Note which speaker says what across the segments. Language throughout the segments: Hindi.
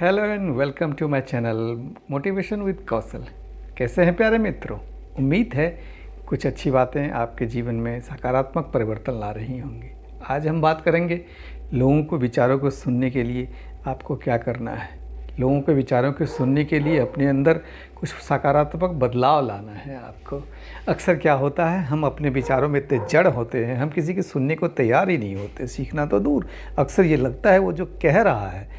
Speaker 1: Hello and welcome to my channel motivation with Kaushal. कैसे हैं प्यारे मित्रों? उम्मीद है कुछ अच्छी बातें आपके जीवन में सकारात्मक परिवर्तन ला रही होंगी। आज हम बात करेंगे लोगों को विचारों को सुनने के लिए आपको क्या करना है। लोगों के विचारों को सुनने के लिए अपने अंदर कुछ सकारात्मक बदलाव लाना है आपको। अक्सर क्या होता है, हम अपने विचारों में इतने जड़ होते हैं, हम किसी की सुनने को तैयार ही नहीं होते, सीखना तो दूर। अक्सर ये लगता है वो जो कह रहा है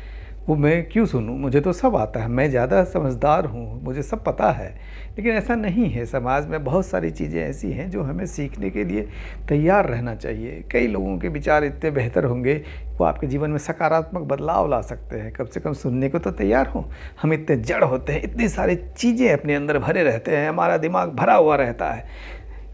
Speaker 1: वो मैं क्यों सुनूं, मुझे तो सब आता है, मैं ज़्यादा समझदार हूँ, मुझे सब पता है। लेकिन ऐसा नहीं है। समाज में बहुत सारी चीज़ें ऐसी हैं जो हमें सीखने के लिए तैयार रहना चाहिए। कई लोगों के विचार इतने बेहतर होंगे, वो आपके जीवन में सकारात्मक बदलाव ला सकते हैं। कम से कम सुनने को तो तैयार हो। हम इतने जड़ होते हैं, इतनी सारी चीज़ें अपने अंदर भरे रहते हैं, हमारा दिमाग भरा हुआ रहता है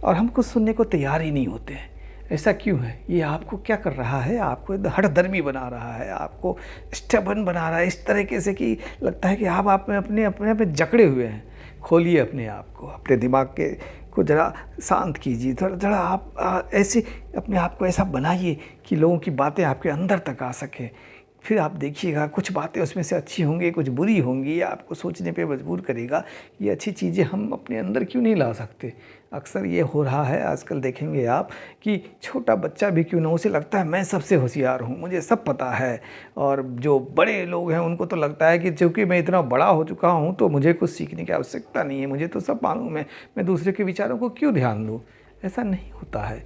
Speaker 1: और हम कुछ सुनने को तैयार ही नहीं होते हैं। ऐसा क्यों है? ये आपको क्या कर रहा है? आपको हठधर्मी बना रहा है, आपको स्टबर्न बना रहा है, इस तरीके से कि लगता है कि आप में अपने जकड़े हुए हैं। खोलिए अपने आप को, अपने दिमाग के को ज़रा शांत कीजिए। थोड़ा आप ऐसे अपने आप को ऐसा बनाइए कि लोगों की बातें आपके अंदर तक आ सके। फिर आप देखिएगा कुछ बातें उसमें से अच्छी होंगी, कुछ बुरी होंगी, आपको सोचने पे मजबूर करेगा। ये अच्छी चीज़ें हम अपने अंदर क्यों नहीं ला सकते? अक्सर ये हो रहा है आजकल, देखेंगे आप कि छोटा बच्चा भी क्यों ना, उसे लगता है मैं सबसे होशियार हूँ, मुझे सब पता है। और जो बड़े लोग हैं उनको तो लगता है कि चूँकि मैं इतना बड़ा हो चुका हूँ तो मुझे कुछ सीखने की आवश्यकता नहीं है, मुझे तो सब मालूम है, मैं दूसरे के विचारों को क्यों ध्यान दूँ। ऐसा नहीं होता है।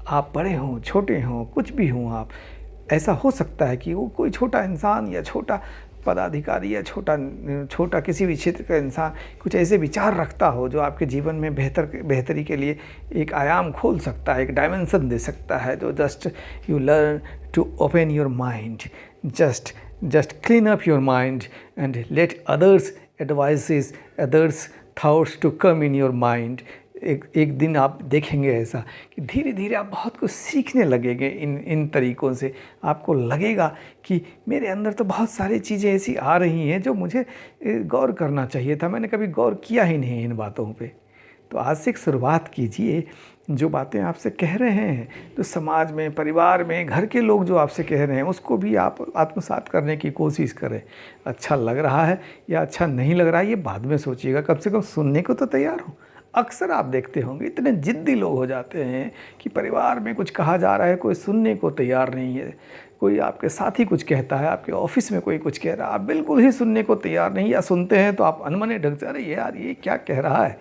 Speaker 1: आप बड़े हों, छोटे हों, कुछ भी हों आप, ऐसा हो सकता है कि वो कोई छोटा इंसान या छोटा पदाधिकारी या छोटा किसी भी क्षेत्र का इंसान कुछ ऐसे विचार रखता हो जो आपके जीवन में बेहतरी के लिए एक आयाम खोल सकता है, एक डायमेंशन दे सकता है। तो just you learn to open your mind, just clean up your mind and let others advices, others thoughts to come in your mind. एक दिन आप देखेंगे ऐसा कि धीरे धीरे आप बहुत कुछ सीखने लगेंगे इन तरीक़ों से। आपको लगेगा कि मेरे अंदर तो बहुत सारी चीज़ें ऐसी आ रही हैं जो मुझे गौर करना चाहिए था, मैंने कभी गौर किया ही नहीं इन बातों पे। तो आज से एक शुरुआत कीजिए। जो बातें आपसे कह रहे हैं, तो समाज में, परिवार में, घर के लोग जो आपसे कह रहे हैं, उसको भी आप आत्मसात करने की कोशिश करें। अच्छा लग रहा है या अच्छा नहीं लग रहा है ये बाद में सोचिएगा, कम से कम सुनने को तो तैयार हो। अक्सर आप देखते होंगे इतने ज़िद्दी लोग हो जाते हैं कि परिवार में कुछ कहा जा रहा है, कोई सुनने को तैयार नहीं है। कोई आपके साथी कुछ कहता है, आपके ऑफिस में कोई कुछ कह रहा है, आप बिल्कुल ही सुनने को तैयार नहीं, या सुनते हैं तो आप अनमने ढंग से, अरे यार ये क्या कह रहा है,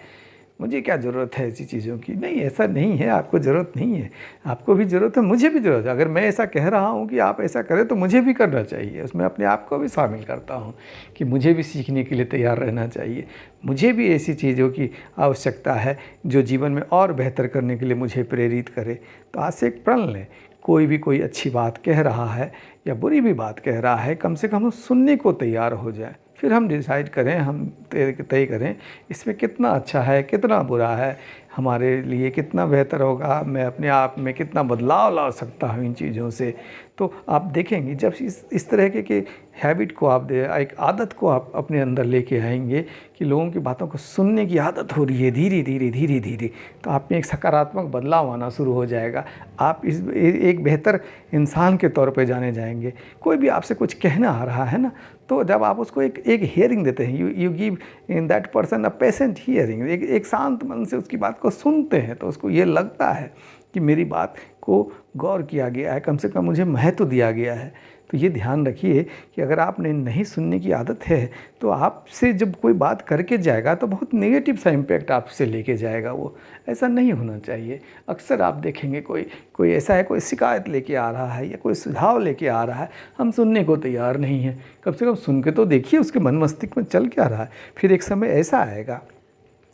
Speaker 1: मुझे क्या ज़रूरत है ऐसी चीज़ों की। नहीं, ऐसा नहीं है, आपको ज़रूरत नहीं है। आपको भी ज़रूरत है, मुझे भी ज़रूरत है। अगर मैं ऐसा कह रहा हूँ कि आप ऐसा करें तो मुझे भी करना चाहिए। उसमें अपने आप को भी शामिल करता हूँ कि मुझे भी सीखने के लिए तैयार रहना चाहिए। मुझे भी ऐसी चीज़ों की आवश्यकता है जो जीवन में और बेहतर करने के लिए मुझे प्रेरित करे। तो आज से एक प्रण लें, कोई अच्छी बात कह रहा है या बुरी भी बात कह रहा है, कम से कम हम सुनने को तैयार हो जाए। फिर हम डिसाइड करें, हम तय करें इसमें कितना अच्छा है, कितना बुरा है, हमारे लिए कितना बेहतर होगा, मैं अपने आप में कितना बदलाव ला सकता हूँ इन चीज़ों से। तो आप देखेंगे जब इस तरह के हैबिट को आप एक आदत को आप अपने अंदर लेके आएंगे कि लोगों की बातों को सुनने की आदत हो रही है धीरे धीरे, तो आप में एक सकारात्मक बदलाव आना शुरू हो जाएगा। आप एक बेहतर इंसान के तौर पे जाने जाएंगे। कोई भी आपसे कुछ कहना आ रहा है ना, तो जब आप उसको एक हियरिंग देते हैं, you give in that person a patient hearing, एक शांत मन से उसकी बात को सुनते हैं, तो उसको ये लगता है कि मेरी बात को गौर किया गया है, कम से कम मुझे महत्व दिया गया है। तो ये ध्यान रखिए कि अगर आपने नहीं सुनने की आदत है तो आपसे जब कोई बात करके जाएगा तो बहुत नेगेटिव सा इम्पैक्ट आपसे लेके जाएगा वो। ऐसा नहीं होना चाहिए। अक्सर आप देखेंगे कोई ऐसा है, कोई शिकायत लेके आ रहा है या कोई सुझाव लेके आ रहा है, हम सुनने को तैयार नहीं हैं। कम से कम सुन के तो देखिए उसके मन मस्तिष्क में चल क्या रहा है। फिर एक समय ऐसा आएगा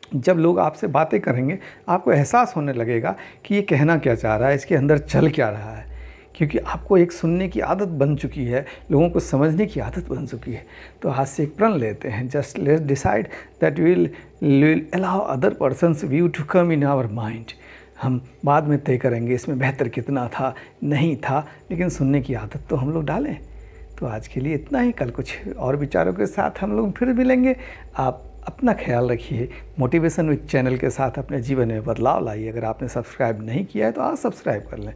Speaker 1: जब लोग आपसे बातें करेंगे, आपको एहसास होने लगेगा कि ये कहना क्या चाह रहा है, इसके अंदर चल क्या रहा है, क्योंकि आपको एक सुनने की आदत बन चुकी है, लोगों को समझने की आदत बन चुकी है। तो आज से एक प्रण लेते हैं, just let's decide that will allow other persons view to come in our mind. हम बाद में तय करेंगे इसमें बेहतर कितना था, नहीं था, लेकिन सुनने की आदत तो हम लोग डालें। तो आज के लिए इतना ही। कल कुछ और विचारों के साथ हम लोग फिर मिलेंगे। आप अपना ख्याल रखिए। मोटिवेशन विद चैनल के साथ अपने जीवन में बदलाव लाइए। अगर आपने सब्सक्राइब नहीं किया है तो आज सब्सक्राइब कर लें।